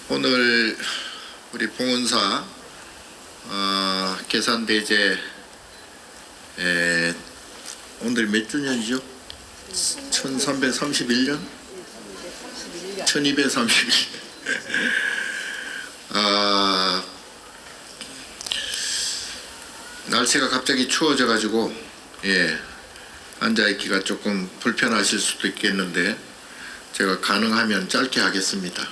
오늘 우리 봉은사 계산대제 오늘 몇 주년이죠? 1331년? 1231년. 날씨가 갑자기 추워져 가지고 앉아있기가 조금 불편하실 수도 있겠는데 제가 가능하면 짧게 하겠습니다.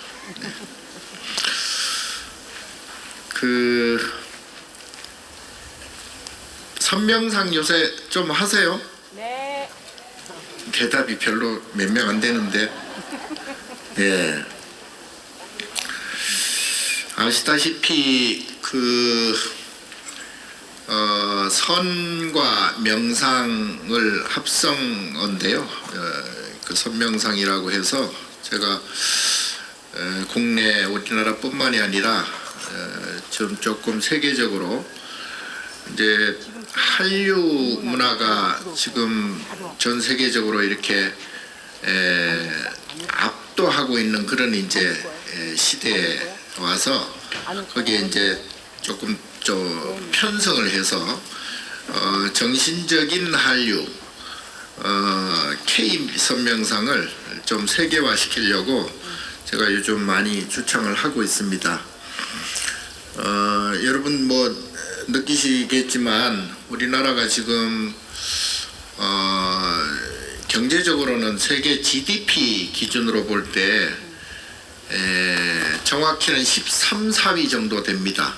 선명상 요새 좀 하세요? 네. 대답이 별로 몇 명 안 되는데 아시다시피 선과 명상을 합성어인데요. 그 선명상이라고 해서 제가 국내 우리나라뿐만이 아니라 좀 조금 세계적으로 이제 한류 문화가 지금 전 세계적으로 이렇게 압도하고 있는 그런 이제 시대에 와서 거기에 이제 조금 좀 편성을 해서 정신적인 한류 K 선명상을 좀 세계화시키려고 제가 요즘 많이 주창을 하고 있습니다. 여러분 뭐 느끼시겠지만 우리나라가 지금 경제적으로는 세계 GDP 기준으로 볼 때 정확히는 13, 4위 정도 됩니다.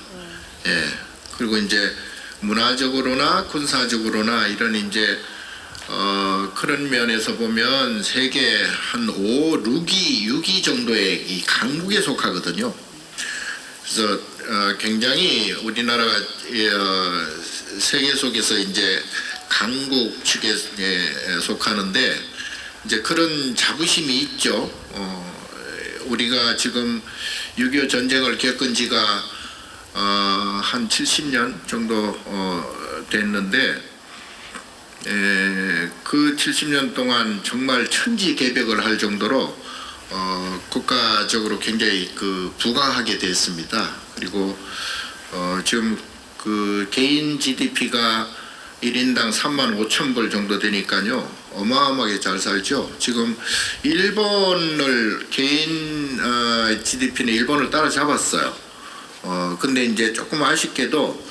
그리고 이제 문화적으로나 군사적으로나 이런 이제 그런 면에서 보면 세계 한 5, 6위 정도의 이 강국에 속하거든요. 그래서 굉장히 우리나라가 세계 속에서 이제 강국 축에 속하는데 이제 그런 자부심이 있죠. 우리가 지금 6.25 전쟁을 겪은 지가 한 70년 정도 됐는데 그 70년 동안 정말 천지개벽을 할 정도로 국가적으로 굉장히 부강하게 됐습니다. 그리고 지금 그 개인 GDP가 1인당 35,000불 정도 되니까요 어마어마하게 잘 살죠. 지금 일본을 개인 GDP는 일본을 따라잡았어요. 근데 이제 조금 아쉽게도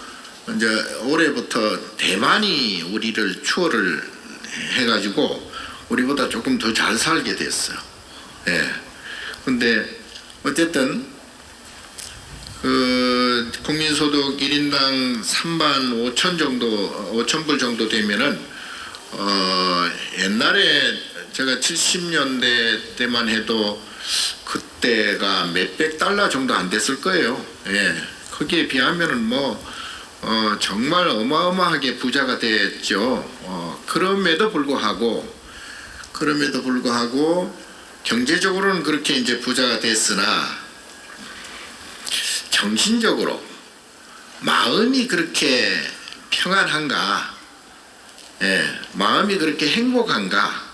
이제 올해부터 대만이 우리를 추월을 해가지고 우리보다 조금 더 잘 살게 됐어요. 근데 어쨌든 국민소득 1인당 35,000 정도, 5,000불 정도 되면은 옛날에 제가 70년대 때만 해도 그때가 몇백 달러 정도 안 됐을 거예요. 거기에 비하면은 뭐 정말 어마어마하게 부자가 됐죠. 그럼에도 불구하고 경제적으로는 그렇게 이제 부자가 됐으나 정신적으로 마음이 그렇게 평안한가, 마음이 그렇게 행복한가,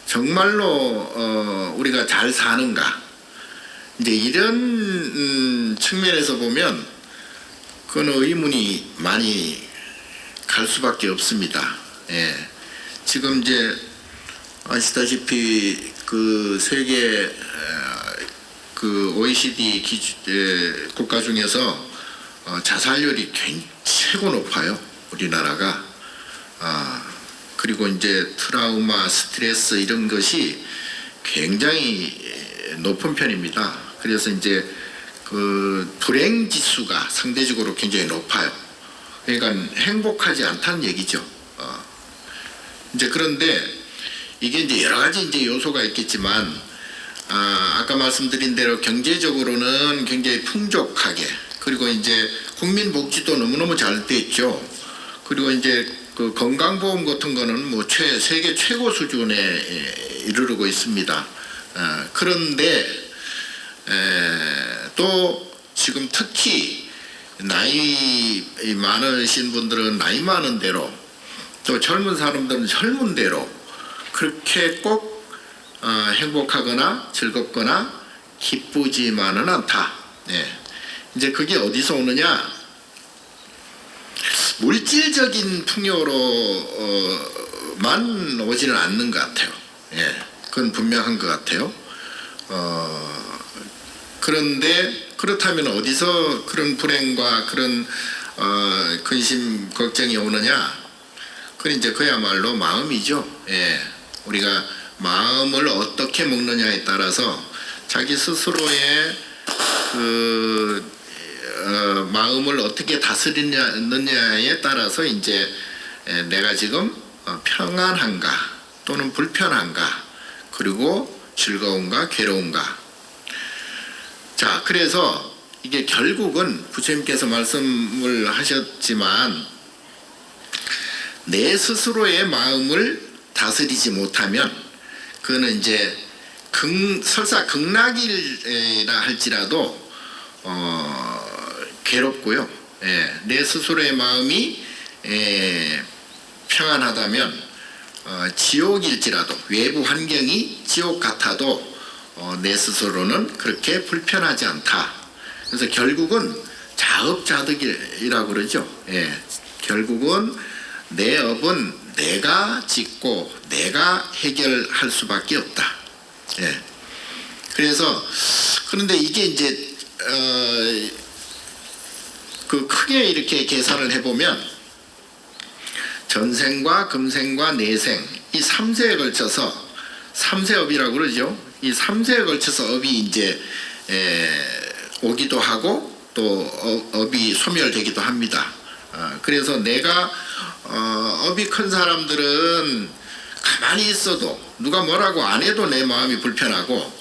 정말로 우리가 잘 사는가, 이제 이런 측면에서 보면 그건 의문이 많이 갈 수밖에 없습니다. 지금 이제 아시다시피 그 세계 OECD 국가 중에서 자살률이 최고 높아요. 우리나라가. 그리고 이제 트라우마, 스트레스 이런 것이 굉장히 높은 편입니다. 그래서 이제 그 불행 지수가 상대적으로 굉장히 높아요. 그러니까 행복하지 않다는 얘기죠. 이제 그런데 이게 이제 여러 가지 이제 요소가 있겠지만 아까 말씀드린 대로 경제적으로는 굉장히 풍족하게, 그리고 이제 국민복지도 너무너무 잘 돼 있죠. 그리고 이제 그 건강보험 같은 거는 뭐 세계 최고 수준에 이르르고 있습니다. 그런데 또 지금 특히 나이 많으신 분들은 나이 많은 대로, 또 젊은 사람들은 젊은 대로 그렇게 꼭 행복하거나 즐겁거나 기쁘지만은 않다. 예. 이제 그게 어디서 오느냐? 물질적인 풍요로만 오지는 않는 것 같아요. 예. 그건 분명한 것 같아요. 그런데 그렇다면 어디서 그런 불행과 그런 근심 걱정이 오느냐? 그건 이제 그야말로 마음이죠. 예. 우리가 마음을 어떻게 먹느냐에 따라서 자기 스스로의 마음을 어떻게 다스리느냐에 따라서 이제 내가 지금 평안한가 또는 불편한가 그리고 즐거운가 괴로운가. 자, 그래서 이게 결국은 부처님께서 말씀을 하셨지만 내 스스로의 마음을 다스리지 못하면 그거는 이제 설사 극락이라 할지라도 괴롭고요. 예, 내 스스로의 마음이 평안하다면 지옥일지라도 외부 환경이 지옥 같아도 내 스스로는 그렇게 불편하지 않다. 그래서 결국은 자업자득이라고 그러죠. 예, 결국은 내 업은 내가 짓고 내가 해결할 수밖에 없다. 예. 그래서 그런데 이게 이제 그 크게 이렇게 계산을 해보면 전생과 금생과 내생 이 3세에 걸쳐서 3세업이라고 그러죠. 이 3세에 걸쳐서 업이 이제 오기도 하고 또 업이 소멸되기도 합니다. 그래서 내가 업이 큰 사람들은 가만히 있어도 누가 뭐라고 안 해도 내 마음이 불편하고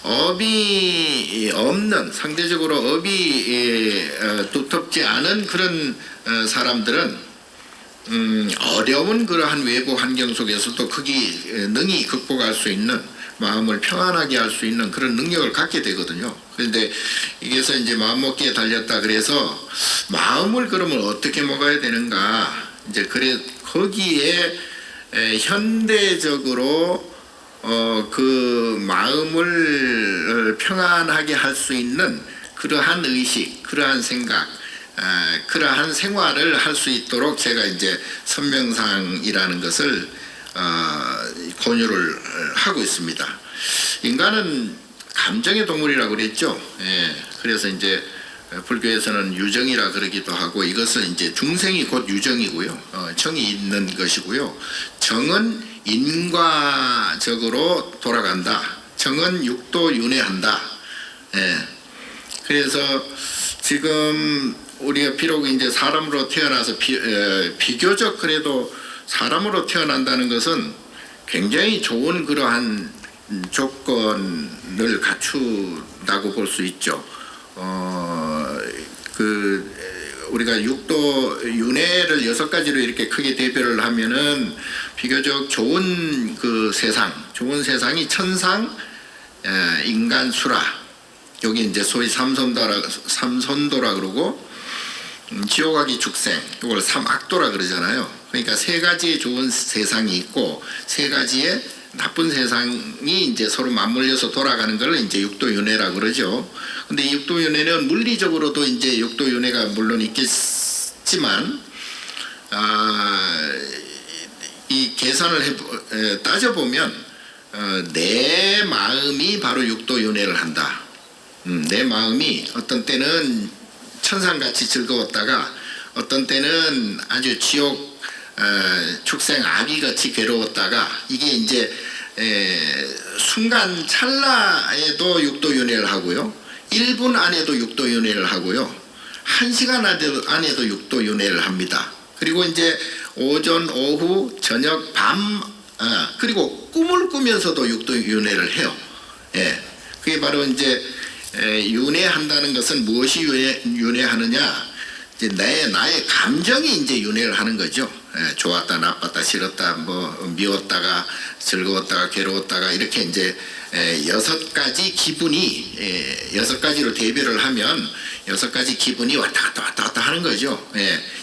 업이 없는 상대적으로 업이 두텁지 않은 그런 사람들은 어려운 그러한 외부 환경 속에서도 능히 극복할 수 있는 마음을 평안하게 할 수 있는 그런 능력을 갖게 되거든요. 그런데 이게서 이제 마음먹기에 달렸다 그래서 마음을 그러면 어떻게 먹어야 되는가? 이제 그래 거기에 현대적으로 그 마음을 평안하게 할 수 있는 그러한 의식, 그러한 생각, 그러한 생활을 할 수 있도록 제가 이제 선명상이라는 것을 권유를 하고 있습니다. 인간은 감정의 동물이라고 그랬죠. 예, 그래서 이제 불교에서는 유정이라 그러기도 하고 이것은 이제 중생이 곧 유정이고요. 정이 있는 것이고요. 정은 인과적으로 돌아간다. 정은 육도 윤회한다. 예, 그래서 지금 우리가 비록 이제 사람으로 태어나서 비교적 그래도 사람으로 태어난다는 것은 굉장히 좋은 그러한 조건을 갖춘다고 볼 수 있죠. 우리가 육도 윤회를 6가지로 이렇게 크게 대별을 하면은 비교적 좋은 그 세상, 좋은 세상이 천상, 인간, 수라. 여기 이제 소위 삼선도라 그러고 지옥하기 죽생, 이걸 삼악도라 그러잖아요. 그러니까 3가지의 좋은 세상이 있고 3가지의 나쁜 세상이 이제 서로 맞물려서 돌아가는 걸 이제 육도윤회라고 그러죠. 근데 이 육도윤회는 물리적으로도 이제 육도윤회가 물론 있겠지만, 이 계산을 따져보면, 내 마음이 바로 육도윤회를 한다. 내 마음이 어떤 때는 천상같이 즐거웠다가 어떤 때는 아주 지옥 축생 아기같이 괴로웠다가 이게 이제 순간 찰나에도 육도윤회를 하고요. 1분 안에도 육도윤회를 하고요. 1시간 안에도 육도윤회를 합니다. 그리고 이제 오전, 오후, 저녁, 밤 그리고 꿈을 꾸면서도 육도윤회를 해요. 예, 그게 바로 이제 윤회한다는 것은 무엇이 윤회하느냐? 이제 나의 감정이 이제 윤회를 하는 거죠. 좋았다, 나빴다, 싫었다, 뭐 미웠다가 즐거웠다가 괴로웠다가 이렇게 이제 6가지 기분이 6가지로 대별을 하면 6가지 기분이 왔다 갔다 하는 거죠.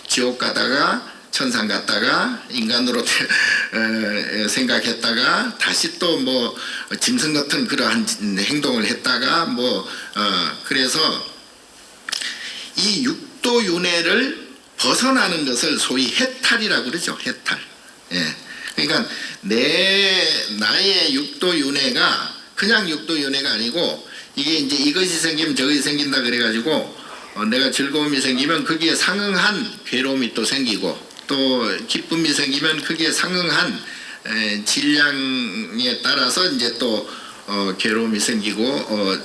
지옥 가다가 천상 갔다가 인간으로 생각했다가 다시 또 뭐 짐승 같은 그러한 행동을 했다가 그래서 이 육도윤회를 벗어나는 것을 소위 해탈이라고 그러죠. 해탈. 예. 그러니까 나의 육도윤회가 그냥 육도윤회가 아니고 이게 이제 이것이 생기면 저것이 생긴다 그래가지고 내가 즐거움이 생기면 거기에 상응한 괴로움이 또 생기고 또 기쁨이 생기면 거기에 상응한 질량에 따라서 이제 또 괴로움이 생기고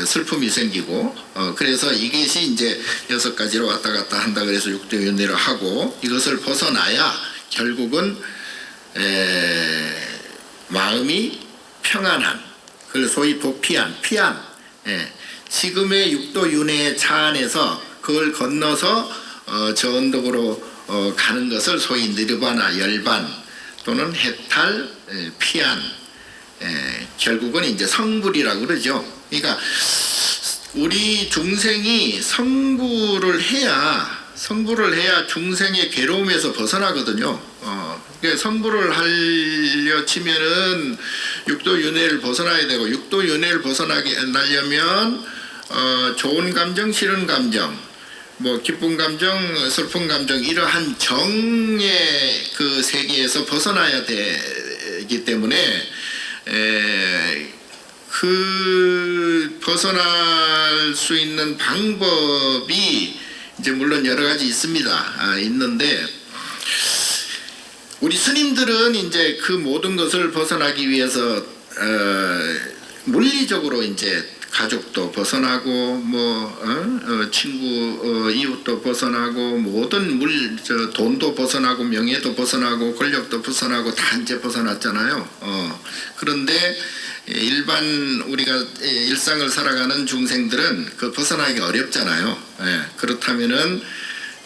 슬픔이 생기고 그래서 이것이 이제 6가지로 왔다 갔다 한다 그래서 육도윤회를 하고 이것을 벗어나야 결국은 마음이 평안한 그걸 소위 도피한 피안 지금의 육도윤회의 차 안에서 그걸 건너서 저 언덕으로 가는 것을 소위 니르바나 열반 또는 해탈 피안 결국은 이제 성불이라고 그러죠. 그러니까 우리 중생이 성불을 해야 중생의 괴로움에서 벗어나거든요. 그러니까 성불을 하려 치면은 육도윤회를 벗어나야 되고 육도윤회를 벗어나려면 좋은 감정, 싫은 감정, 뭐 기쁜 감정, 슬픈 감정 이러한 정의 그 세계에서 벗어나야 되기 때문에 그 벗어날 수 있는 방법이 이제 물론 여러 가지 있습니다. 있는데 우리 스님들은 이제 그 모든 것을 벗어나기 위해서 물리적으로 이제 가족도 벗어나고 친구 이웃도 벗어나고 모든 돈도 벗어나고 명예도 벗어나고 권력도 벗어나고 다 이제 벗어났잖아요. 그런데 일반 우리가 일상을 살아가는 중생들은 그 벗어나기 어렵잖아요. 그렇다면은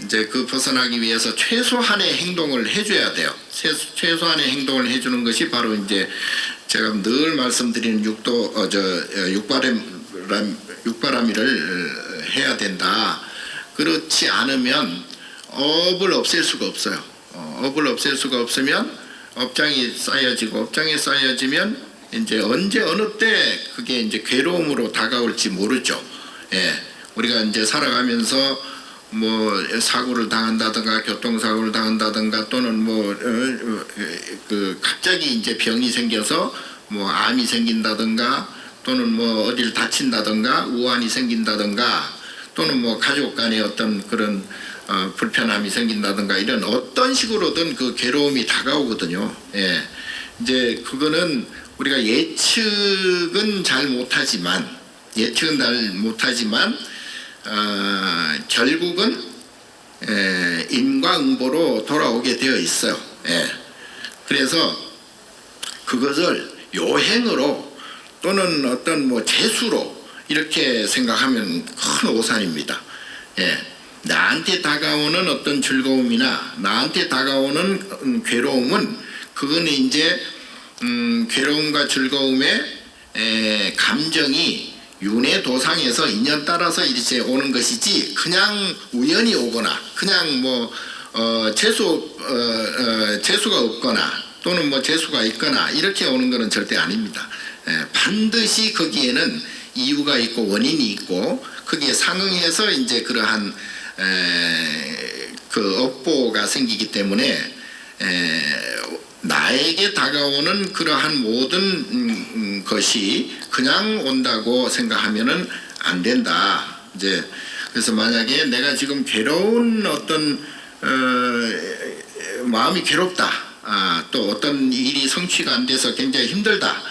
이제 그 벗어나기 위해서 최소한의 행동을 해줘야 돼요. 최소한의 행동을 해주는 것이 바로 이제 제가 늘 말씀드리는 육바라밀을 해야 된다. 그렇지 않으면 업을 없앨 수가 없어요. 업을 없앨 수가 없으면 업장이 쌓여지면 이제 언제 어느 때 그게 이제 괴로움으로 다가올지 모르죠. 우리가 이제 살아가면서 뭐 사고를 당한다든가 교통사고를 당한다든가 또는 그 갑자기 이제 병이 생겨서 뭐 암이 생긴다든가 또는 뭐 어디를 다친다든가 우환이 생긴다든가 또는 뭐 가족 간에 어떤 그런 불편함이 생긴다든가 이런 어떤 식으로든 그 괴로움이 다가오거든요. 이제 그거는 우리가 예측은 잘 못하지만 결국은 인과응보로 돌아오게 되어 있어요. 그래서 그것을 요행으로 또는 어떤 뭐 재수로 이렇게 생각하면 큰 오산입니다. 나한테 다가오는 어떤 즐거움이나 나한테 다가오는 괴로움은 그거는 이제 괴로움과 즐거움의 감정이 윤회 도상에서 인연 따라서 이렇게 오는 것이지 그냥 우연히 오거나 그냥 뭐 재수가 없거나 또는 뭐 재수가 있거나 이렇게 오는 것은 절대 아닙니다. 반드시 거기에는 이유가 있고 원인이 있고 거기에 상응해서 이제 그러한 그 업보가 생기기 때문에 나에게 다가오는 그러한 모든 것이 그냥 온다고 생각하면은 안 된다. 이제 그래서 만약에 내가 지금 괴로운 어떤 마음이 괴롭다. 또 어떤 일이 성취가 안 돼서 굉장히 힘들다.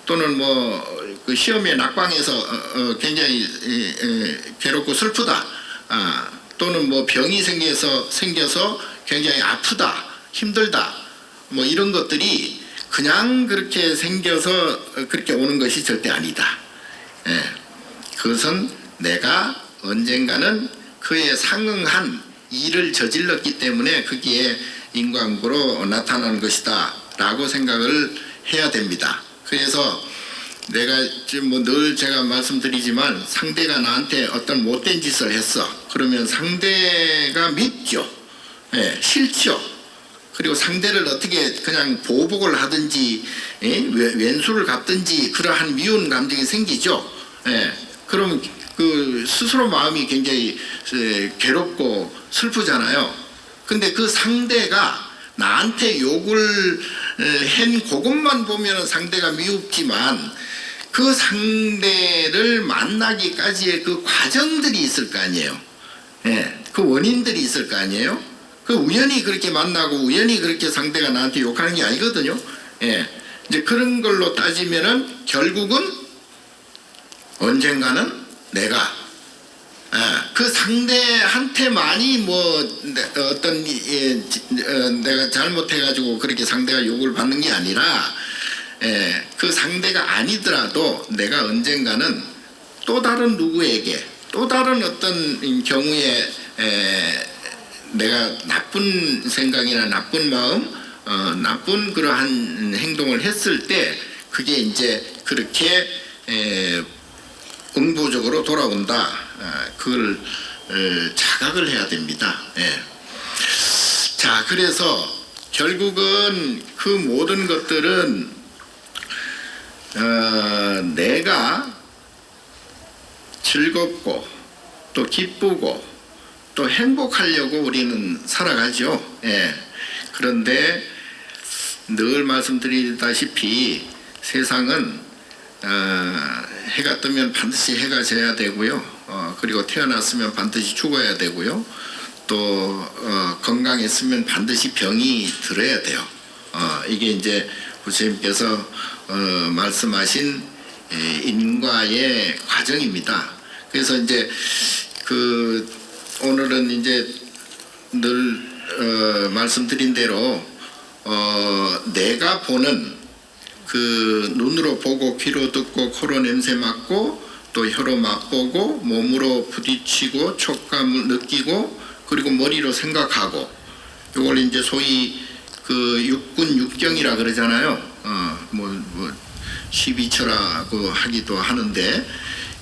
또는 뭐 그 시험에 낙방해서 굉장히 괴롭고 슬프다. 또는 뭐 병이 생겨서 굉장히 아프다. 힘들다. 뭐 이런 것들이 그냥 그렇게 생겨서 그렇게 오는 것이 절대 아니다. 그것은 내가 언젠가는 그에 상응한 일을 저질렀기 때문에 거기에 인과응보로 나타나는 것이다 라고 생각을 해야 됩니다. 그래서 내가 지금 뭐 늘 제가 말씀드리지만 상대가 나한테 어떤 못된 짓을 했어. 그러면 상대가 밉죠. 예, 싫죠. 그리고 상대를 어떻게 그냥 보복을 하든지 왼수를 갚든지 그러한 미운 감정이 생기죠. 예, 그럼 그 스스로 마음이 굉장히 괴롭고 슬프잖아요. 근데 그 상대가 나한테 욕을 한 그것만 보면 상대가 미웁지만 그 상대를 만나기까지의 그 과정들이 있을 거 아니에요. 예, 그 원인들이 있을 거 아니에요. 그 우연히 그렇게 만나고 우연히 그렇게 상대가 나한테 욕하는 게 아니거든요. 예, 이제 그런 걸로 따지면은 결국은 언젠가는 내가 그 상대한테만이 뭐 어떤 내가 잘못해가지고 그렇게 상대가 욕을 받는 게 아니라 그 상대가 아니더라도 내가 언젠가는 또 다른 누구에게 또 다른 어떤 경우에 내가 나쁜 생각이나 나쁜 마음 나쁜 그러한 행동을 했을 때 그게 이제 그렇게 응보적으로 돌아온다. 그걸 자각을 해야 됩니다. 예. 자, 그래서 결국은 그 모든 것들은 내가 즐겁고 또 기쁘고 또 행복하려고 우리는 살아가죠. 예. 그런데 늘 말씀드리다시피 세상은 해가 뜨면 반드시 해가 져야 되고요. 그리고 태어났으면 반드시 죽어야 되고요. 또 건강했으면 반드시 병이 들어야 돼요. 이게 이제 부처님께서 말씀하신 인과의 과정입니다. 그래서 이제 그 오늘은 이제 늘 말씀드린 대로 내가 보는 그 눈으로 보고 귀로 듣고 코로 냄새 맡고 또 혀로 맛보고 몸으로 부딪히고 촉감을 느끼고 그리고 머리로 생각하고 이걸 이제 소위 그 육군 육경이라 그러잖아요. 뭐 12처라고 하기도 하는데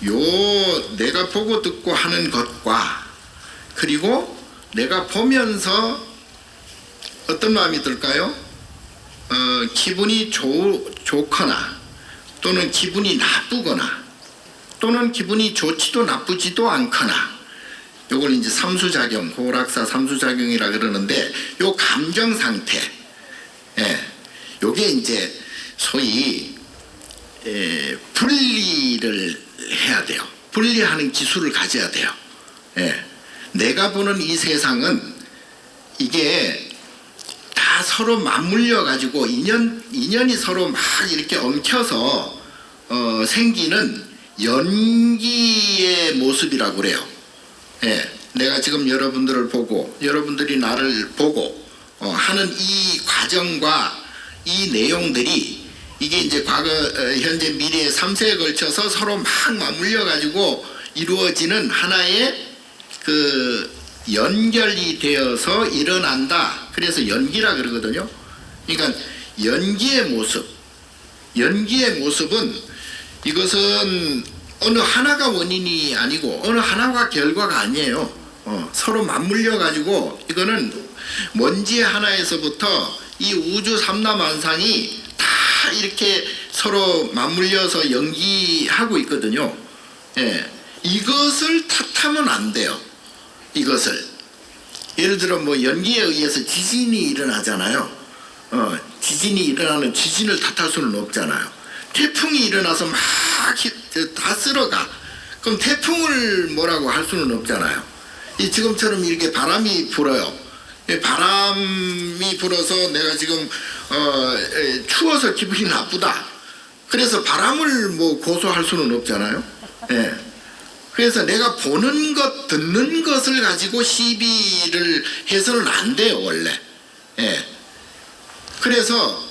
요 내가 보고 듣고 하는 것과 그리고 내가 보면서 어떤 마음이 들까요? 기분이 좋거나 또는 기분이 나쁘거나 또는 기분이 좋지도 나쁘지도 않거나 요걸 이제 삼수작용, 호락사 삼수작용이라 그러는데 요 감정 상태 요게 이제 소위 분리를 해야 돼요. 분리하는 기술을 가져야 돼요. 내가 보는 이 세상은 이게 다 서로 맞물려 가지고 인연이 서로 막 이렇게 엉켜서 생기는 연기의 모습이라고 그래요. 내가 지금 여러분들을 보고 여러분들이 나를 보고 하는 이 과정과 이 내용들이 이게 이제 과거, 현재, 미래의 3세에 걸쳐서 서로 막 맞물려 가지고 이루어지는 하나의 그 연결이 되어서 일어난다. 그래서 연기라 그러거든요. 그러니까 연기의 모습은 이것은 어느 하나가 원인이 아니고 어느 하나가 결과가 아니에요. 서로 맞물려 가지고 이거는 먼지 하나에서부터 이 우주 삼라만상이 다 이렇게 서로 맞물려서 연기하고 있거든요. 이것을 탓하면 안 돼요. 이것을 예를 들어 뭐 연기에 의해서 지진이 일어나잖아요. 지진이 일어나는 지진을 탓할 수는 없잖아요. 태풍이 일어나서 막 다 쓸어가. 그럼 태풍을 뭐라고 할 수는 없잖아요. 지금처럼 이렇게 바람이 불어요. 바람이 불어서 내가 지금 추워서 기분이 나쁘다. 그래서 바람을 뭐 고소할 수는 없잖아요. 그래서 내가 보는 것, 듣는 것을 가지고 시비를 해서는 안 돼요, 원래. 그래서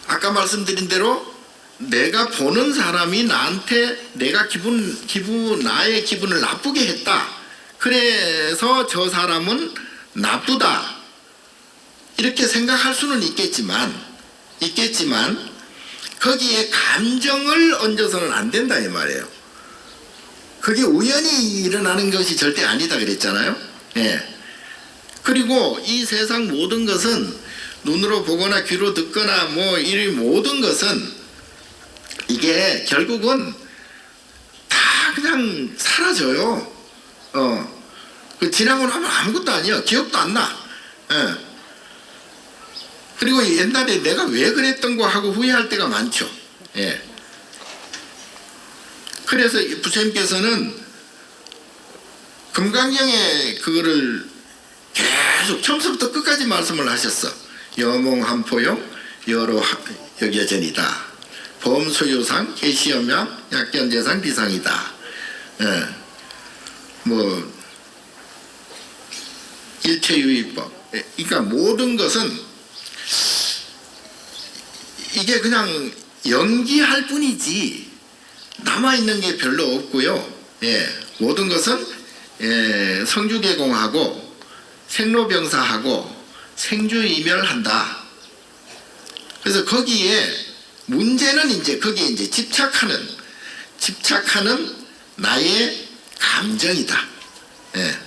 아까 말씀드린 대로 내가 보는 사람이 나한테 내가 나의 기분을 나쁘게 했다. 그래서 저 사람은 나쁘다. 이렇게 생각할 수는 있겠지만 거기에 감정을 얹어서는 안 된다 이 말이에요. 그게 우연히 일어나는 것이 절대 아니다 그랬잖아요. 예. 그리고 이 세상 모든 것은 눈으로 보거나 귀로 듣거나 뭐 이 모든 것은 이게 결국은 다 그냥 사라져요. 그 지나고 나면 아무것도 아니야. 기억도 안 나. 예. 그리고 옛날에 내가 왜 그랬던 거 하고 후회할 때가 많죠. 예. 그래서 부처님께서는 금강경에 그거를 계속 처음부터 끝까지 말씀을 하셨어. 여몽한포용 여로 여겨전이다. 범소유상 계시여명 약견재상 비상이다. 예. 뭐 일체유의법. 그러니까 모든 것은 이게 그냥 연기할 뿐이지 남아있는 게 별로 없고요. 예, 모든 것은 성주개공하고 생로병사하고 생주이멸한다. 그래서 거기에 문제는 이제 거기에 이제 집착하는 나의 감정이다. 예.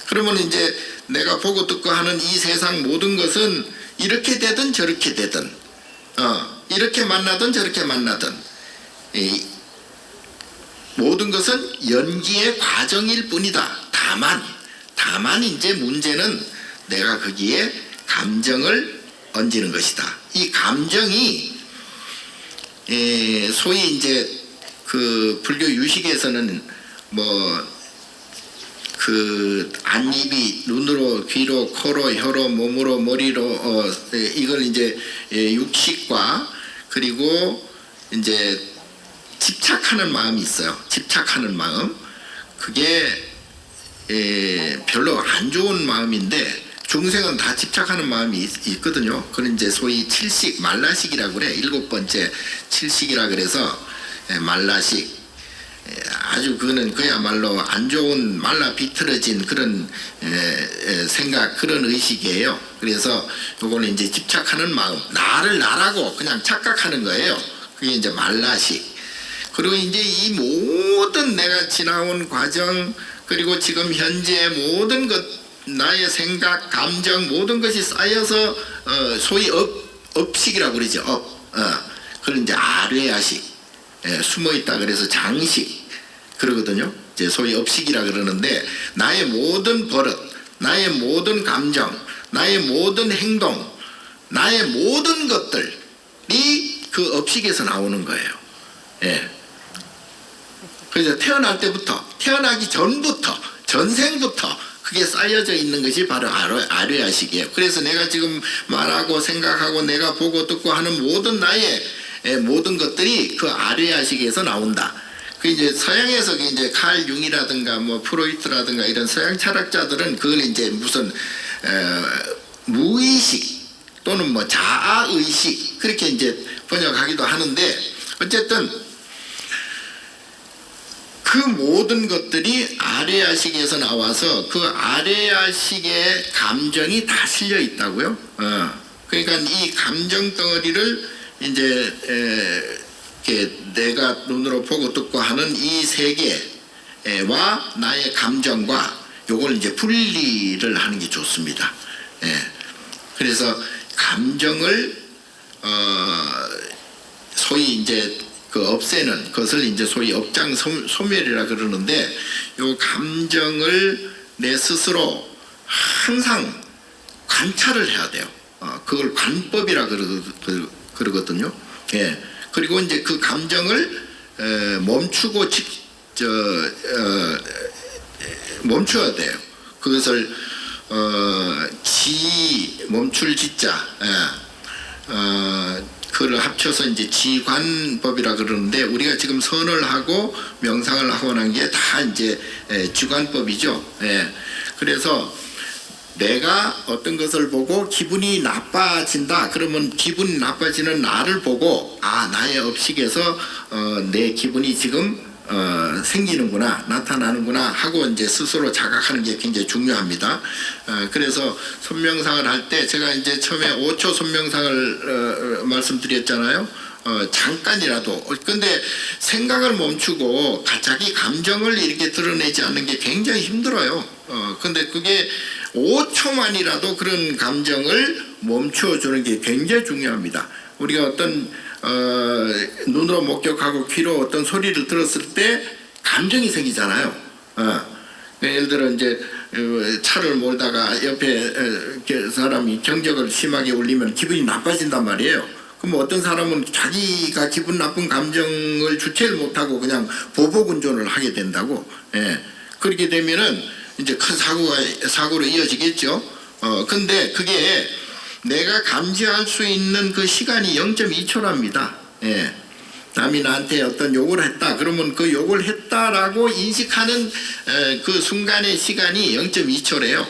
그러면 이제 내가 보고 듣고 하는 이 세상 모든 것은 이렇게 되든 저렇게 되든 이렇게 만나든 저렇게 만나든 모든 것은 연기의 과정일 뿐이다. 다만 이제 문제는 내가 거기에 감정을 얹는 것이다. 이 감정이 소위 이제 그 불교 유식에서는 뭐 그 안입이 눈으로 귀로 코로 혀로 몸으로 머리로 이걸 이제 육식과 그리고 이제 집착하는 마음이 있어요. 집착하는 마음. 그게 별로 안 좋은 마음인데 중생은 다 집착하는 마음이 있거든요. 그건 이제 소위 칠식 말라식이라고 그래. 7번째 칠식이라 그래서 말라식. 아주 그거는 그야말로 안 좋은 말라 비틀어진 그런 생각, 그런 의식이에요. 그래서 요거는 이제 집착하는 마음, 나를 나라고 그냥 착각하는 거예요. 그게 이제 말라식. 그리고 이제 이 모든 내가 지나온 과정, 그리고 지금 현재 모든 것, 나의 생각, 감정 모든 것이 쌓여서 소위 업식이라고 그러죠. 그건 이제 아뢰야식. 숨어 있다 그래서 장식 그러거든요. 이제 소위 업식이라 그러는데 나의 모든 버릇, 나의 모든 감정, 나의 모든 행동, 나의 모든 것들이 그 업식에서 나오는 거예요. 예. 그래서 태어날 때부터, 태어나기 전부터, 전생부터 그게 쌓여져 있는 것이 바로 아뢰야식이에요. 그래서 내가 지금 말하고 생각하고 내가 보고 듣고 하는 모든 나의 모든 것들이 그 아뢰야식에서 나온다. 그 이제 서양에서 이제 칼 융이라든가 뭐 프로이트라든가 이런 서양 철학자들은 그걸 이제 무슨 무의식 또는 뭐 자아의식 그렇게 이제 번역하기도 하는데 어쨌든 그 모든 것들이 아뢰야식에서 나와서 그 아뢰야식의 감정이 다 실려 있다고요. 그러니까 이 감정 덩어리를 이제 내가 눈으로 보고 듣고 하는 이 세계와 나의 감정과 요걸 이제 분리를 하는 게 좋습니다. 그래서 감정을 소위 이제 그 없애는 것을 이제 소위 업장 소멸이라 그러는데 요 감정을 내 스스로 항상 관찰을 해야 돼요. 그걸 관법이라 그러거든요. 예. 그리고 이제 그 감정을 멈추고 멈춰야 돼요. 그것을 멈출 지자, 그걸 합쳐서 이제 지관법이라 그러는데 우리가 지금 선을 하고 명상을 하고 난 게 다 이제 지관법이죠. 예. 그래서 내가 어떤 것을 보고 기분이 나빠진다 그러면 기분이 나빠지는 나를 보고 나의 업식에서 내 기분이 지금 생기는구나 나타나는구나 하고 이제 스스로 자각하는 게 굉장히 중요합니다. 그래서 손명상을 할 때 제가 이제 처음에 5초 손명상을 말씀드렸잖아요. 잠깐이라도 근데 생각을 멈추고 자기 감정을 이렇게 드러내지 않는 게 굉장히 힘들어요. 근데 그게 5초만이라도 그런 감정을 멈추어 주는 게 굉장히 중요합니다. 우리가 어떤 눈으로 목격하고 귀로 어떤 소리를 들었을 때 감정이 생기잖아요. 예를 들어 이제 차를 몰다가 옆에 사람이 경적을 심하게 울리면 기분이 나빠진단 말이에요. 그럼 어떤 사람은 자기가 기분 나쁜 감정을 주체를 못하고 그냥 보복 운전을 하게 된다고. 그렇게 되면은 이제 큰 사고로 이어지겠죠. 근데 그게 내가 감지할 수 있는 그 시간이 0.2초랍니다. 남이 나한테 어떤 욕을 했다. 그러면 그 욕을 했다라고 인식하는 그 순간의 시간이 0.2초래요.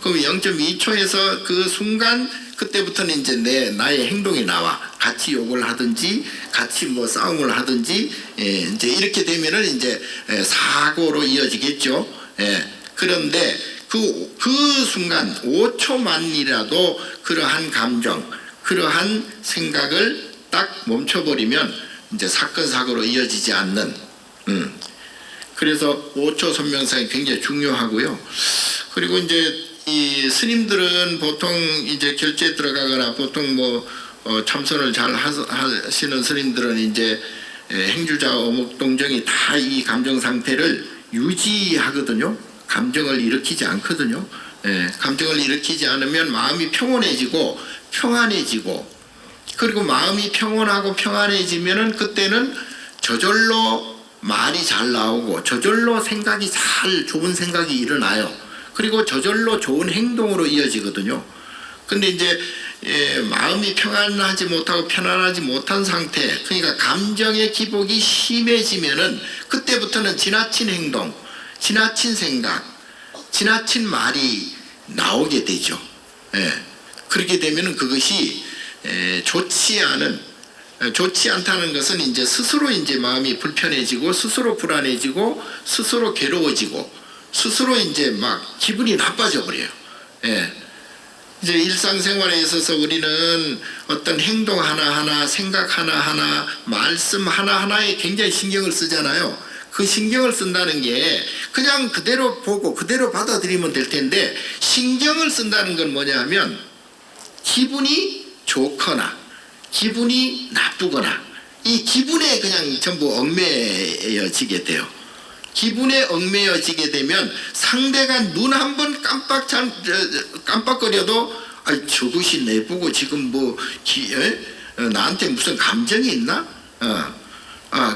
그럼 0.2초에서 그 순간 그때부터는 이제 나의 행동이 나와. 같이 욕을 하든지 같이 뭐 싸움을 하든지 이제 이렇게 되면은 이제 사고로 이어지겠죠. 그런데 그 순간 5초만이라도 그러한 감정, 그러한 생각을 딱 멈춰버리면 이제 사건 사고로 이어지지 않는. 그래서 5초 선명상이 굉장히 중요하고요. 그리고 이제 이 스님들은 보통 이제 결제에 들어가거나 보통 뭐 참선을 잘 하시는 스님들은 이제 행주자 어묵동정이 다 이 감정 상태를 유지하거든요. 감정을 일으키지 않거든요. 감정을 일으키지 않으면 마음이 평온해지고 평안해지고, 그리고 마음이 평온하고 평안해지면은 그때는 저절로 말이 잘 나오고 저절로 생각이 잘 좋은 생각이 일어나요. 그리고 저절로 좋은 행동으로 이어지거든요. 근데 이제 마음이 평안하지 못하고 편안하지 못한 상태, 그러니까 감정의 기복이 심해지면은 그때부터는 지나친 행동, 지나친 생각, 지나친 말이 나오게 되죠. 그렇게 되면은 그것이 좋지 않다는 것은 이제 스스로 이제 마음이 불편해지고 스스로 불안해지고 스스로 괴로워지고 스스로 이제 막 기분이 나빠져 버려요. 이제 일상생활에 있어서 우리는 어떤 행동 하나하나, 생각 하나하나, 말씀 하나하나에 굉장히 신경을 쓰잖아요. 그 신경을 쓴다는 게 그냥 그대로 보고 그대로 받아들이면 될 텐데, 신경을 쓴다는 건 뭐냐 하면 기분이 좋거나 기분이 나쁘거나 이 기분에 그냥 전부 얽매여지게 돼요. 기분에 얽매여지게 되면 상대가 눈 한 번 깜빡거려도 저것이 내보고 지금 뭐 나한테 무슨 감정이 있나?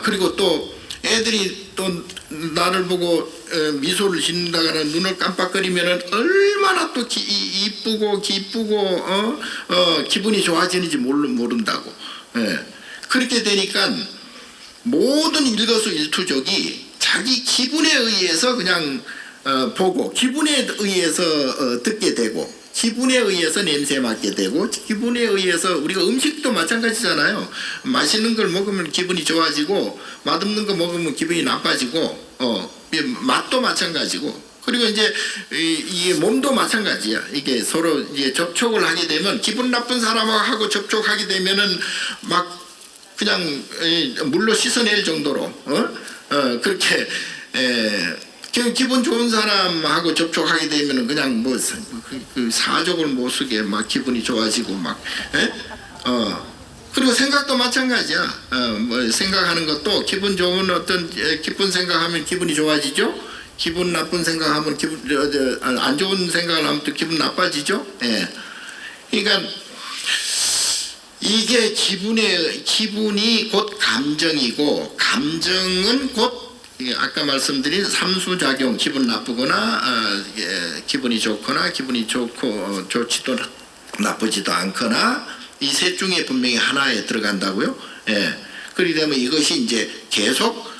그리고 또 애들이 또 나를 보고 미소를 짓는다거나 눈을 깜빡거리면은 얼마나 또 이쁘고 기쁘고 기분이 좋아지는지 모른다고. 그렇게 되니까 모든 일거수일투족이 자기 기분에 의해서 그냥 보고, 기분에 의해서 듣게 되고, 기분에 의해서 냄새 맡게 되고, 기분에 의해서 우리가 음식도 마찬가지잖아요. 맛있는 걸 먹으면 기분이 좋아지고 맛없는 거 먹으면 기분이 나빠지고 맛도 마찬가지고, 그리고 이제 이게 몸도 마찬가지야. 이게 서로 이제 접촉을 하게 되면 기분 나쁜 사람하고 접촉하게 되면은 막 그냥 물로 씻어낼 정도로 그렇게 기분 좋은 사람하고 접촉하게 되면은 그냥 뭐 그 사족을 못 쓰게 막 기분이 좋아지고 막 그리고 생각도 마찬가지야. 뭐 생각하는 것도 기분 좋은 어떤 기쁜 생각하면 기분이 좋아지죠. 기분 나쁜 생각하면 안 좋은 생각을 하면 또 기분 나빠지죠. 그러니까 이게 기분이 곧 감정이고, 감정은 곧 아까 말씀드린 삼수작용, 기분 나쁘거나 기분이 좋거나 기분이 좋지도 나쁘지도 않거나 이 셋 중에 분명히 하나에 들어간다고요. 그렇게 되면 이것이 이제 계속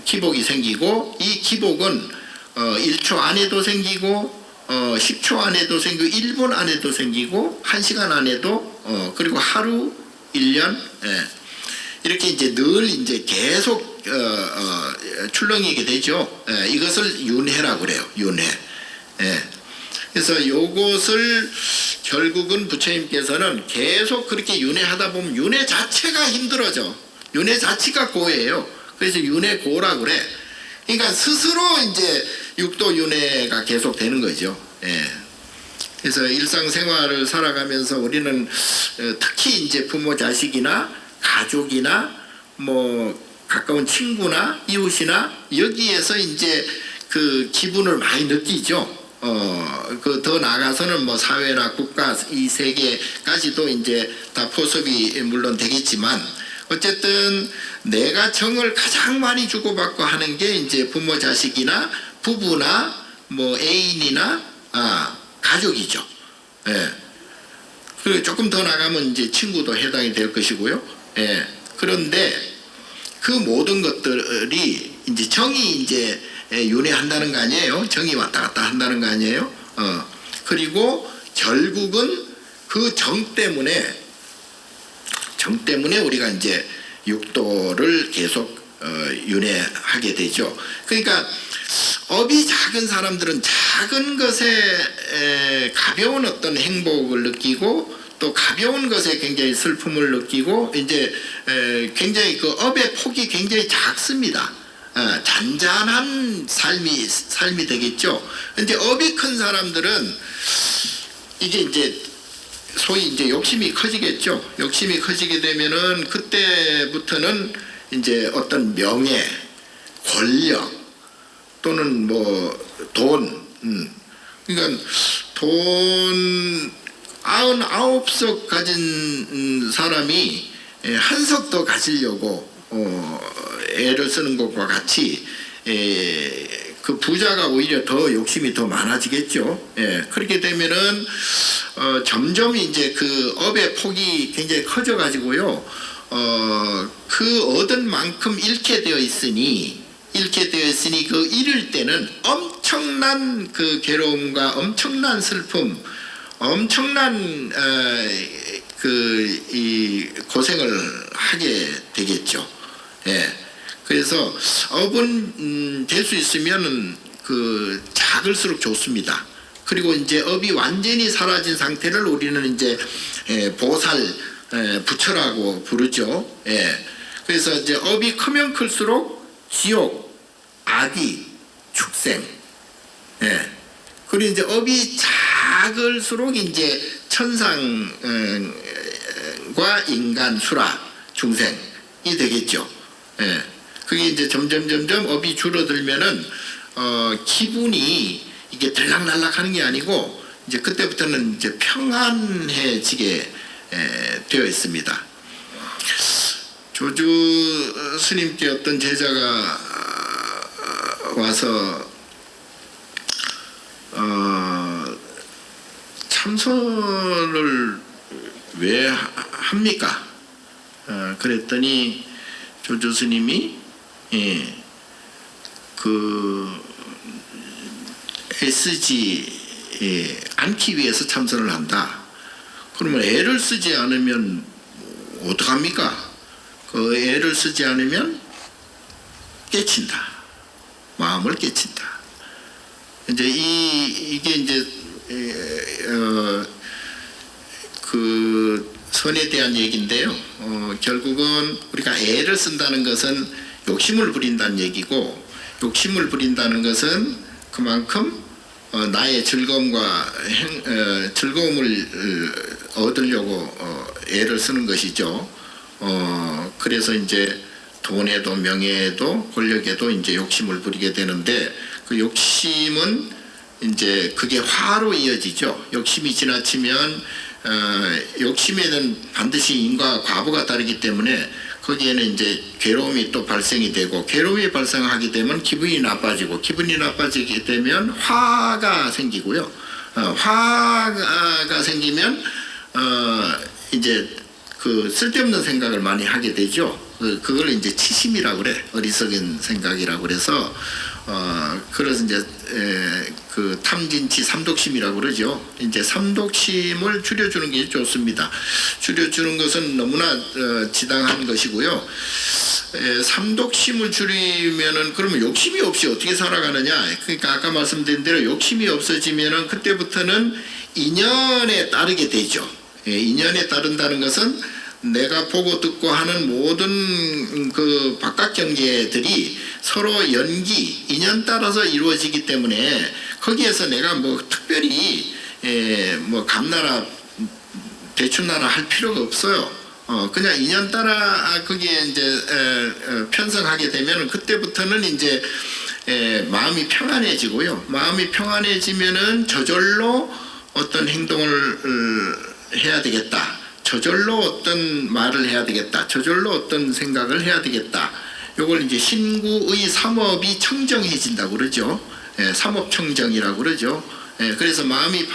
기복이 생기고, 이 기복은 1초 안에도 생기고 10초 안에도 생기고 1분 안에도 생기고 1시간 안에도 그리고 하루, 1년 이렇게 이제 늘 이제 계속 출렁이게 되죠. 이것을 윤회라고 그래요. 윤회. 그래서 요것을 결국은 부처님께서는 계속 그렇게 윤회하다 보면 윤회 자체가 힘들어져. 윤회 자체가 고예요. 그래서 윤회 고라 그래. 그러니까 스스로 이제 육도 윤회가 계속 되는 거죠. 예. 그래서 일상생활을 살아가면서 우리는 특히 이제 부모 자식이나 가족이나 뭐 가까운 친구나 이웃이나 여기에서 이제 그 기분을 많이 느끼죠. 그 더 나아가서는 뭐 사회나 국가 이 세계까지도 이제 다 포섭이 물론 되겠지만 어쨌든 내가 정을 가장 많이 주고받고 하는 게 이제 부모 자식이나 부부나 뭐 애인이나 가족이죠. 예. 그리고 조금 더 나가면 이제 친구도 해당이 될 것이고요. 예. 그런데 그 모든 것들이 이제 정이 이제 윤회한다는 거 아니에요? 정이 왔다 갔다 한다는 거 아니에요? 그리고 결국은 그 정 때문에 우리가 이제 육도를 계속 윤회하게 되죠. 그러니까 업이 작은 사람들은 작은 것에 가벼운 어떤 행복을 느끼고 또 가벼운 것에 굉장히 슬픔을 느끼고 이제 굉장히 그 업의 폭이 굉장히 작습니다. 잔잔한 삶이 되겠죠. 이제 업이 큰 사람들은 이게 이제 소위 이제 욕심이 커지겠죠. 욕심이 커지게 되면은 그때부터는 이제 어떤 명예, 권력 또는 뭐 돈, 그러니까 돈 99석 가진 사람이 한 석 더 가지려고 애를 쓰는 것과 같이 그 부자가 오히려 더 욕심이 더 많아지겠죠. 그렇게 되면은 점점 이제 그 업의 폭이 굉장히 커져 가지고요. 그 얻은 만큼 잃게 되어 있으니 그 잃을 때는 엄청난 그 괴로움과 엄청난 슬픔, 엄청난 이 고생을 하게 되겠죠. 그래서 업은 될 수 있으면은 그 작을수록 좋습니다. 그리고 이제 업이 완전히 사라진 상태를 우리는 이제 보살 부처라고 부르죠. 그래서 이제 업이 크면 클수록 지옥, 아기, 축생. 그리고 이제 업이 작을수록 이제 천상과 인간, 수라, 중생이 되겠죠. 그게 이제 점점 업이 줄어들면은 기분이 이게 들락날락하는 게 아니고 이제 그때부터는 이제 평안해지게 되어 있습니다. 조주 스님께 어떤 제자가 와서 참선을 왜 합니까? 그랬더니 조주 스님이 그 애쓰지 않기 위해서 참선을 한다. 그러면 애를 쓰지 않으면 어떡합니까? 그 애를 쓰지 않으면 깨친다. 마음을 깨친다. 이제 이게 이제 그 선에 대한 얘기인데요. 결국은 우리가 애를 쓴다는 것은 욕심을 부린다는 얘기고, 욕심을 부린다는 것은 그만큼 나의 즐거움과 즐거움을 얻으려고 애를 쓰는 것이죠. 그래서 이제 돈에도 명예에도 권력에도 이제 욕심을 부리게 되는데, 그 욕심은 이제 그게 화로 이어지죠. 욕심이 지나치면 욕심에는 반드시 인과 과보가 따르기 때문에 거기에는 이제 괴로움이 또 발생이 되고, 괴로움이 발생하게 되면 기분이 나빠지고, 기분이 나빠지게 되면 화가 생기고요. 화가 생기면 이제 그 쓸데없는 생각을 많이 하게 되죠. 그걸 이제 치심이라고 그래. 어리석은 생각이라고 그래서 그래서 이제 그 탐진치 삼독심이라고 그러죠. 이제 삼독심을 줄여주는 게 좋습니다. 줄여주는 것은 너무나 지당한 것이고요. 삼독심을 줄이면은 그러면 욕심이 없이 어떻게 살아가느냐? 그러니까 아까 말씀드린 대로 욕심이 없어지면은 그때부터는 인연에 따르게 되죠. 예, 인연에 따른다는 것은 내가 보고 듣고 하는 모든 그 바깥 경계들이 서로 연기, 인연 따라서 이루어지기 때문에 거기에서 내가 뭐 특별히 뭐 감나라 대추나라 할 필요가 없어요. 그냥 인연 따라 거기에 이제 편성하게 되면 그때부터는 이제 마음이 평안해지고요. 마음이 평안해지면은 저절로 어떤 행동을 해야 되겠다. 저절로 어떤 말을 해야 되겠다. 저절로 어떤 생각을 해야 되겠다. 요걸 이제 신구의 삼업이 청정해진다고 그러죠. 삼업청정이라고 그러죠. 그래서 마음이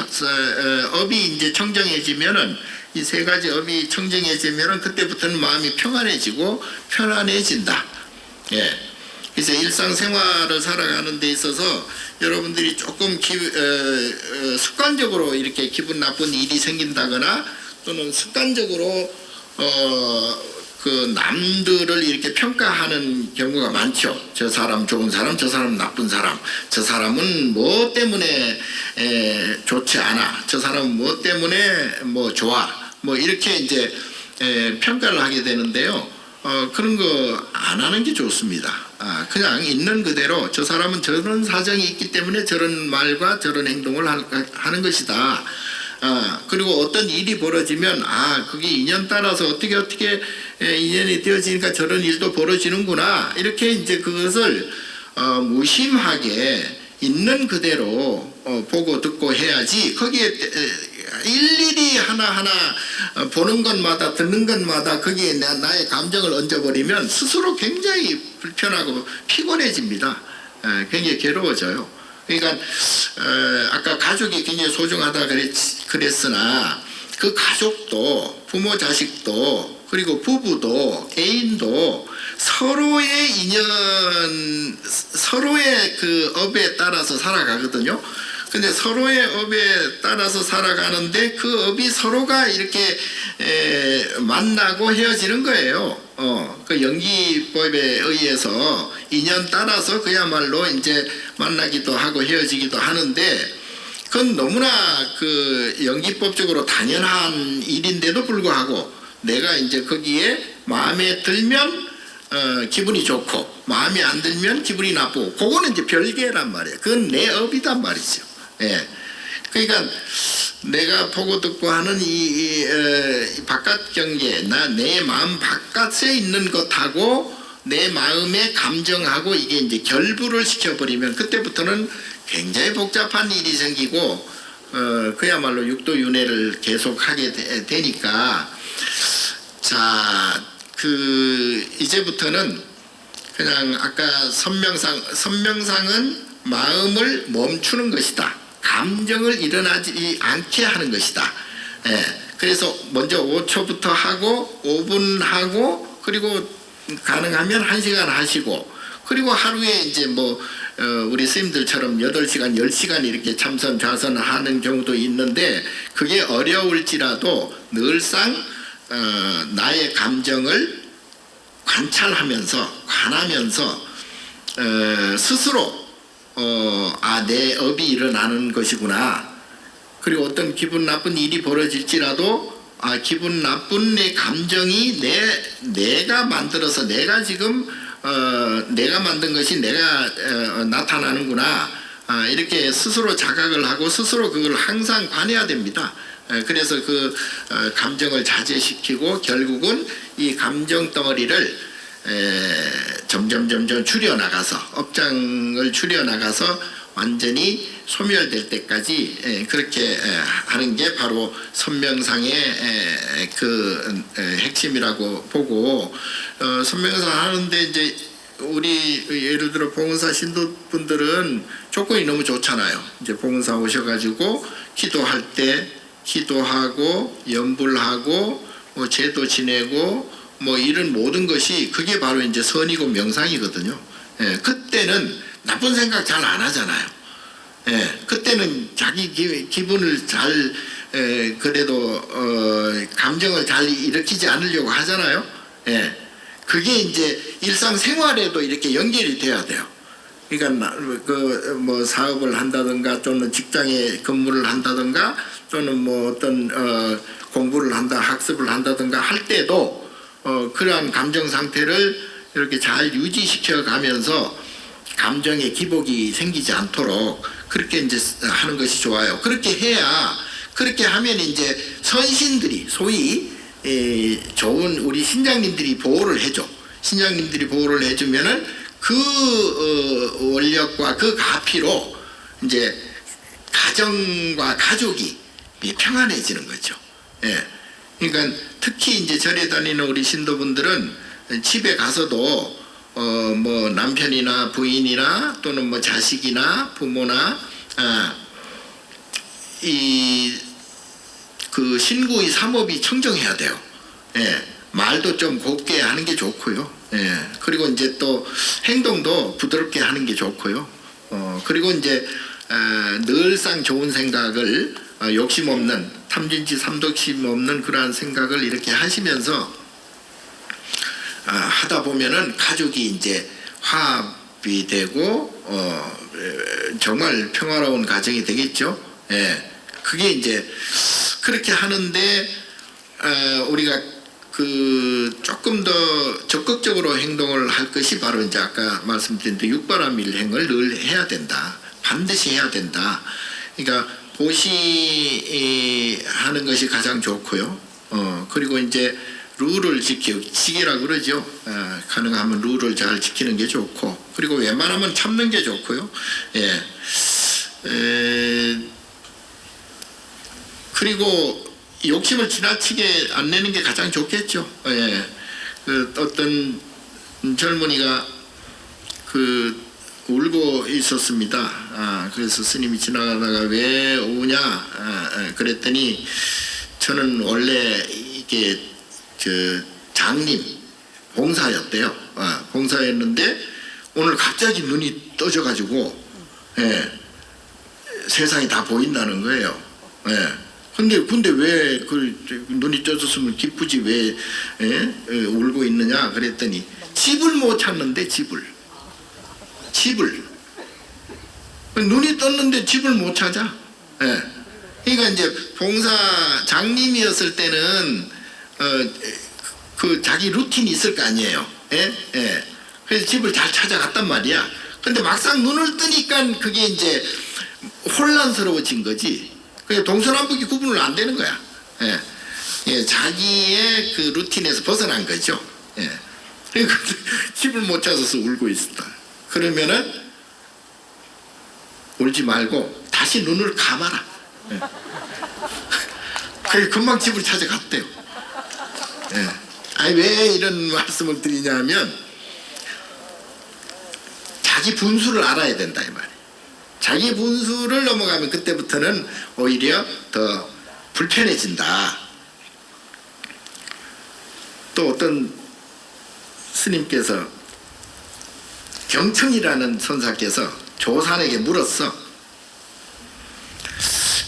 업이 이제 청정해지면은 이 세 가지 업이 청정해지면은 그때부터는 마음이 평안해지고 편안해진다. 그래서 일상생활을 살아가는 데 있어서 여러분들이 조금 습관적으로 이렇게 기분 나쁜 일이 생긴다거나 또는 습관적으로 그 남들을 이렇게 평가하는 경우가 많죠. 저 사람 좋은 사람, 저 사람 나쁜 사람, 저 사람은 뭐 때문에 좋지 않아, 저 사람은 뭐 때문에 뭐 좋아, 뭐 이렇게 이제 평가를 하게 되는데요. 그런 거 안 하는 게 좋습니다. 그냥 있는 그대로 저 사람은 저런 사정이 있기 때문에 저런 말과 저런 행동을 하는 것이다. 그리고 어떤 일이 벌어지면 그게 인연 따라서 어떻게 인연이 되어지니까 저런 일도 벌어지는구나. 이렇게 이제 그것을 무심하게 있는 그대로 보고 듣고 해야지 거기에 일일이 하나하나 보는 것마다 듣는 것마다 거기에 나의 감정을 얹어버리면 스스로 굉장히 불편하고 피곤해집니다. 굉장히 괴로워져요. 그러니까 아까 가족이 굉장히 소중하다 그랬으나 그 가족도 부모 자식도 그리고 부부도 애인도 서로의 인연 서로의 그 업에 따라서 살아가거든요. 근데 서로의 업에 따라서 살아가는데 그 업이 서로가 이렇게 만나고 헤어지는 거예요. 그 연기법에 의해서 인연 따라서 그야말로 이제 만나기도 하고 헤어지기도 하는데 그건 너무나 그 연기법적으로 당연한 일인데도 불구하고 내가 이제 거기에 마음에 들면 기분이 좋고 마음에 안 들면 기분이 나쁘고 그거는 이제 별개란 말이에요. 그건 내 업이단 말이죠. 그러니까 내가 보고 듣고 하는 이 바깥 경계, 내 마음 바깥에 있는 것하고 내 마음의 감정하고 이게 이제 결부를 시켜버리면 그때부터는 굉장히 복잡한 일이 생기고 그야말로 육도윤회를 계속하게 되니까 자, 이제부터는 그냥 아까 선명상은 마음을 멈추는 것이다. 감정을 일어나지 않게 하는 것이다. 그래서 먼저 5초부터 하고 5분 하고 그리고 가능하면 1시간 하시고 그리고 하루에 이제 뭐 우리 스님들처럼 8시간 10시간 이렇게 참선 좌선을 하는 경우도 있는데 그게 어려울지라도 늘상 나의 감정을 관찰하면서 관하면서 스스로 내 업이 일어나는 것이구나. 그리고 어떤 기분 나쁜 일이 벌어질지라도 기분 나쁜 내 감정이 내가 만들어서 내가 지금 내가 만든 것이 내가 나타나는구나. 이렇게 스스로 자각을 하고 스스로 그걸 항상 관해야 됩니다. 그래서 그 감정을 자제시키고 결국은 이 감정 덩어리를 점점 줄여나가서 업장을 줄여나가서 완전히 소멸될 때까지 그렇게 하는 게 바로 선명상의 그 핵심이라고 보고 선명상 하는데 이제 우리 예를 들어 봉은사 신도분들은 조건이 너무 좋잖아요. 이제 봉은사 오셔가지고 기도할 때 기도하고 염불하고 뭐 제도 지내고 뭐 이런 모든 것이 그게 바로 이제 선이고 명상이거든요. 그때는 나쁜 생각 잘 안 하잖아요. 그때는 자기 기분을 잘 그래도 감정을 잘 일으키지 않으려고 하잖아요. 그게 이제 일상생활에도 이렇게 연결이 돼야 돼요. 그러니까 그 뭐 사업을 한다든가 또는 직장에 근무를 한다든가 또는 뭐 어떤 공부를 한다, 학습을 한다든가 할 때도 그러한 감정 상태를 이렇게 잘 유지시켜 가면서 감정의 기복이 생기지 않도록 그렇게 이제 하는 것이 좋아요. 그렇게 해야, 그렇게 하면 이제 선신들이, 소위 좋은 우리 신장님들이 보호를 해줘. 신장님들이 보호를 해주면은 그 원력과 그 가피로 이제 가정과 가족이 평안해지는 거죠. 예. 그러니까 특히 이제 절에 다니는 우리 신도분들은 집에 가서도 뭐 남편이나 부인이나 또는 뭐 자식이나 부모나 이 그 신구의 삼업이 청정해야 돼요. 예. 말도 좀 곱게 하는 게 좋고요. 예. 그리고 이제 또 행동도 부드럽게 하는 게 좋고요. 그리고 이제 늘상 좋은 생각을 욕심 없는, 탐진치 삼독심 없는 그러한 생각을 이렇게 하시면서 하다 보면은 가족이 이제 화합이 되고 정말 평화로운 가정이 되겠죠. 예. 그게 이제 그렇게 하는데 우리가 그 조금 더 적극적으로 행동을 할 것이 바로 이제 아까 말씀드린 육바라밀행을 늘 해야 된다. 반드시 해야 된다. 그러니까 보시하는 것이 가장 좋고요. 그리고 이제 룰을 지키라고 그러죠. 가능하면 룰을 잘 지키는 게 좋고, 그리고 웬만하면 참는 게 좋고요. 예. 그리고 욕심을 지나치게 안 내는 게 가장 좋겠죠. 예. 그 어떤 젊은이가 그 울고 있었습니다. 그래서 스님이 지나가다가 왜 우냐 그랬더니 저는 원래 이게 장님 봉사였대요. 봉사였는데 오늘 갑자기 눈이 떠져가지고 세상이 다 보인다는 거예요. 근데 왜 그 눈이 떠졌으면 기쁘지 왜 울고 있느냐 그랬더니 집을 못 찾는데 집을 눈이 떴는데 집을 못 찾아. 그러니까 이제 봉사 장님이었을 때는 그 자기 루틴이 있을 거 아니에요. 그래서 집을 잘 찾아갔단 말이야. 근데 막상 눈을 뜨니까 그게 이제 혼란스러워진 거지. 그게 동서남북이 구분을 안 되는 거야. 자기의 그 루틴에서 벗어난 거죠. 그러니까 집을 못 찾아서 울고 있었다. 그러면은 울지 말고 다시 눈을 감아라. 그게 금방 집을 찾아갔대요. 아니 왜 이런 말씀을 드리냐면 자기 분수를 알아야 된다 이 말이에요. 자기 분수를 넘어가면 그때부터는 오히려 더 불편해진다. 또 어떤 스님께서 경청이라는 선사께서 조산에게 물었어.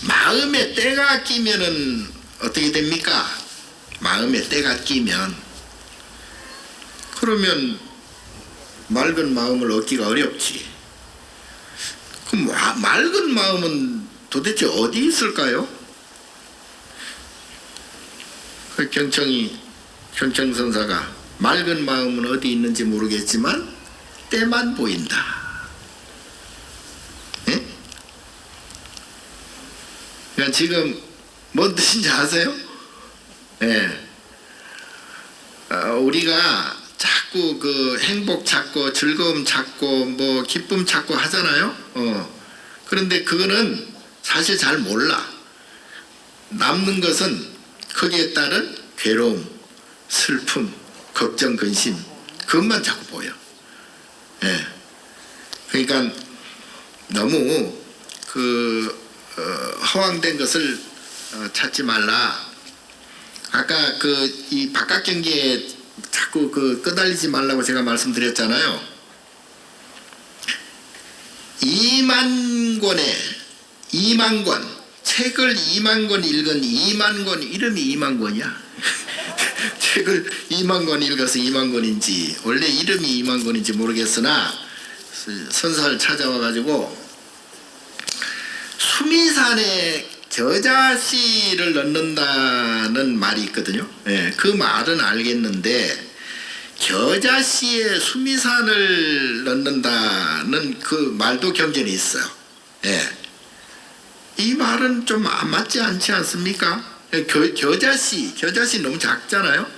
마음에 때가 끼면은 어떻게 됩니까? 마음에 때가 끼면 그러면 맑은 마음을 얻기가 어렵지. 그럼 맑은 마음은 도대체 어디 있을까요? 그 경청선사가 맑은 마음은 어디 있는지 모르겠지만 때만 보인다. 그러니까 지금 뭔 뜻인지 아세요? 우리가 자꾸 그 행복 찾고 즐거움 찾고 뭐 기쁨 찾고 하잖아요. 그런데 그거는 사실 잘 몰라. 남는 것은 거기에 따른 괴로움, 슬픔, 걱정, 근심 그것만 자꾸 보여. 그러니까 너무 그 허황된 것을 찾지 말라. 아까 그 이 바깥 경계에 자꾸 그 끄달리지 말라고 제가 말씀드렸잖아요. 2만 권 책을 2만 권 읽은 2만 권 이름이 2만 권이야. 책을 2만 권 읽어서 2만 권인지 원래 이름이 2만 권인지 모르겠으나 선사를 찾아와 가지고 수미산에 겨자씨를 넣는다는 말이 있거든요. 예, 그 말은 알겠는데 겨자씨에 수미산을 넣는다는 그 말도 경전이 있어요. 예. 이 말은 좀 안 맞지 않지 않습니까? 겨자씨 너무 작잖아요.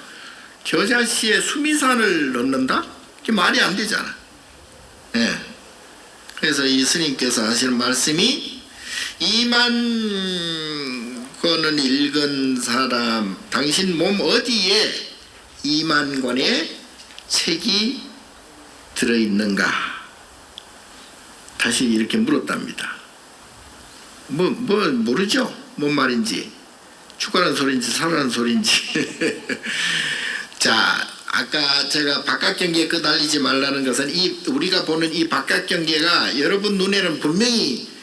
겨자씨에 수미산을 넣는다? 그게 말이 안 되잖아. 예. 그래서 이 스님께서 하시는 말씀이 2만 권을 읽은 사람, 당신 몸 어디에 2만 권의 책이 들어있는가? 다시 이렇게 물었답니다. 모르죠? 뭔 말인지. 죽으라는 소리인지 살아라는 소리인지. 자, 아까 제가 바깥경계에 끄달리지 말라는 것은 우리가 보는 이 바깥경계가 여러분 눈에는 분명히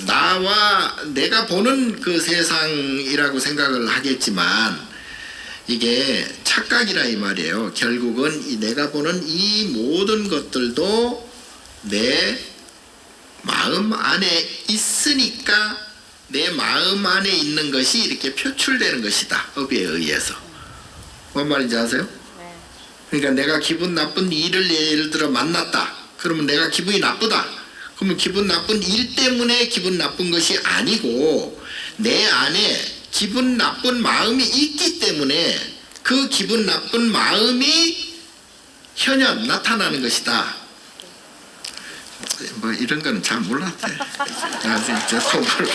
나와 내가 보는 그 세상이라고 생각을 하겠지만 이게 착각이라 이 말이에요. 결국은 내가 보는 이 모든 것들도 내 마음 안에 있으니까 내 마음 안에 있는 것이 이렇게 표출되는 것이다. 업에 의해서. 뭔 말인지 아세요? 그러니까 내가 기분 나쁜 일을 예를 들어 만났다. 그러면 내가 기분이 나쁘다. 그러면 기분 나쁜 일 때문에 기분 나쁜 것이 아니고 내 안에 기분 나쁜 마음이 있기 때문에 그 기분 나쁜 마음이 현현 나타나는 것이다. 뭐 이런 거는 잘 몰랐대. 아 진짜 속으로.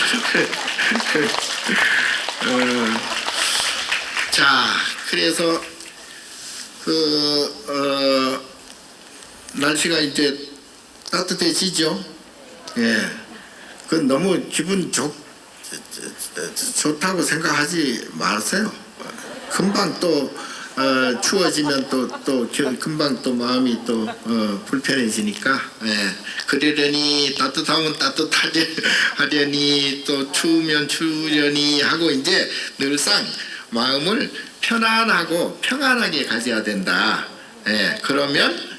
자, 그래서 날씨가 이제 따뜻해지죠. 예, 그 너무 기분 좋다고 생각하지 마세요. 금방 또 추워지면 또 금방 또 마음이 또 불편해지니까. 예, 그러려니 따뜻하면 따뜻하려니 또 추우면 추우려니 하고 이제 늘상 마음을 편안하고 평안하게 가져야 된다. 예, 그러면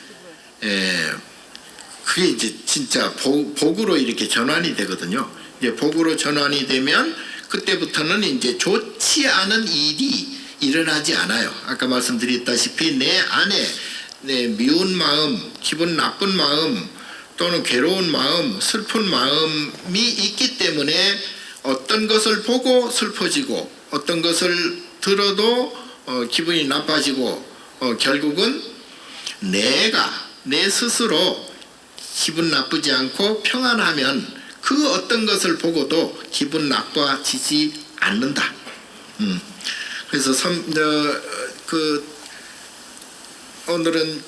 그게 이제 진짜 복으로 이렇게 전환이 되거든요. 이제 복으로 전환이 되면 그때부터는 이제 좋지 않은 일이 일어나지 않아요. 아까 말씀드렸다시피 내 안에 내 미운 마음, 기분 나쁜 마음 또는 괴로운 마음, 슬픈 마음이 있기 때문에 어떤 것을 보고 슬퍼지고 어떤 것을 들어도 기분이 나빠지고 결국은 내가 내 스스로 기분 나쁘지 않고 평안하면 그 어떤 것을 보고도 기분 나빠지지 않는다. 그래서 오늘은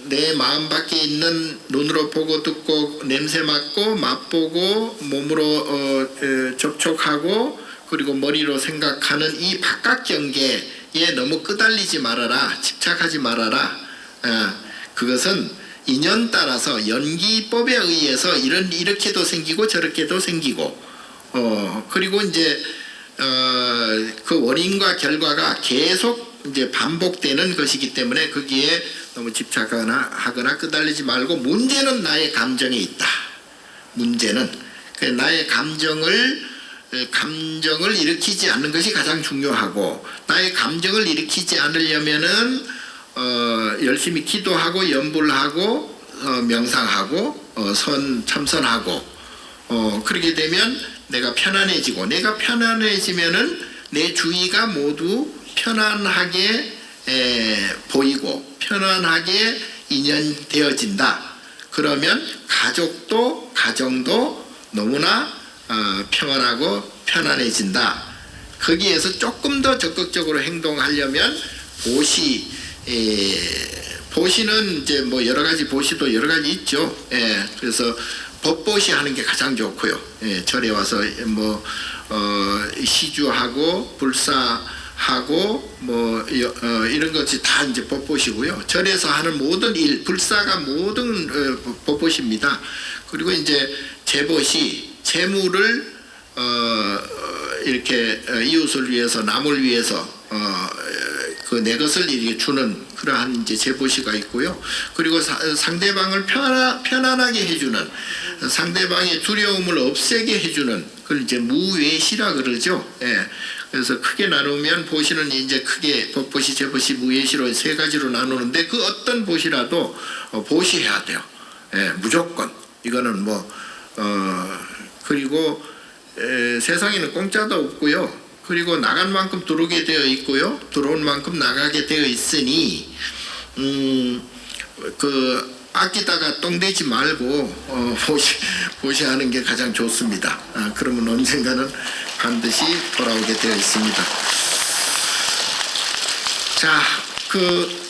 내 마음 밖에 있는 눈으로 보고 듣고 냄새 맡고 맛보고 몸으로 접촉하고 그리고 머리로 생각하는 이 바깥 경계에 너무 끄달리지 말아라. 집착하지 말아라. 그것은 인연 따라서 연기법에 의해서 이렇게도 생기고 저렇게도 생기고 그리고 이제 그 원인과 결과가 계속 이제 반복되는 것이기 때문에 거기에 너무 집착하거나 끄달리지 말고 문제는 나의 감정에 있다. 문제는 나의 감정을 일으키지 않는 것이 가장 중요하고 나의 감정을 일으키지 않으려면은 열심히 기도하고 염불하고 명상하고 참선하고 그렇게 되면 내가 편안해지면은 내 주위가 모두 편안하게 보이고 편안하게 인연되어진다. 그러면 가정도 너무나 평안하고 편안해진다. 거기에서 조금 더 적극적으로 행동하려면 보시는 이제 뭐 여러 가지 보시도 여러 가지 있죠. 그래서 법보시 하는 게 가장 좋고요. 절에 와서 뭐 시주하고 불사하고 뭐 이런 것이 다 이제 법보시고요. 절에서 하는 모든 일, 불사가 모든 법보시입니다. 그리고 이제 재보시, 재물을 이렇게 이웃을 위해서 남을 위해서 그 내 것을 이렇게 주는 그러한 이제 재보시가 있고요. 그리고 상대방을 편안하게 해주는 상대방의 두려움을 없애게 해주는 그걸 이제 무외시라 그러죠. 예. 그래서 크게 나누면 보시는 이제 크게 법보시, 재보시, 무외시로 세 가지로 나누는데 그 어떤 보시라도 보시해야 돼요. 예, 무조건. 이거는 뭐 그리고 세상에는 공짜도 없고요. 그리고 나간 만큼 들어오게 되어 있고요. 들어온 만큼 나가게 되어 있으니 그 아끼다가 똥되지 말고 보시하는 게 가장 좋습니다. 그러면 언젠가는 반드시 돌아오게 되어 있습니다. 자, 그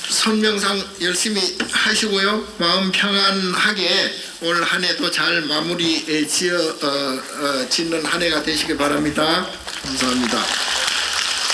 선명상 열심히 하시고요. 마음 평안하게 올 한 해도 잘 마무리 짓는 한 해가 되시기 바랍니다. 감사합니다.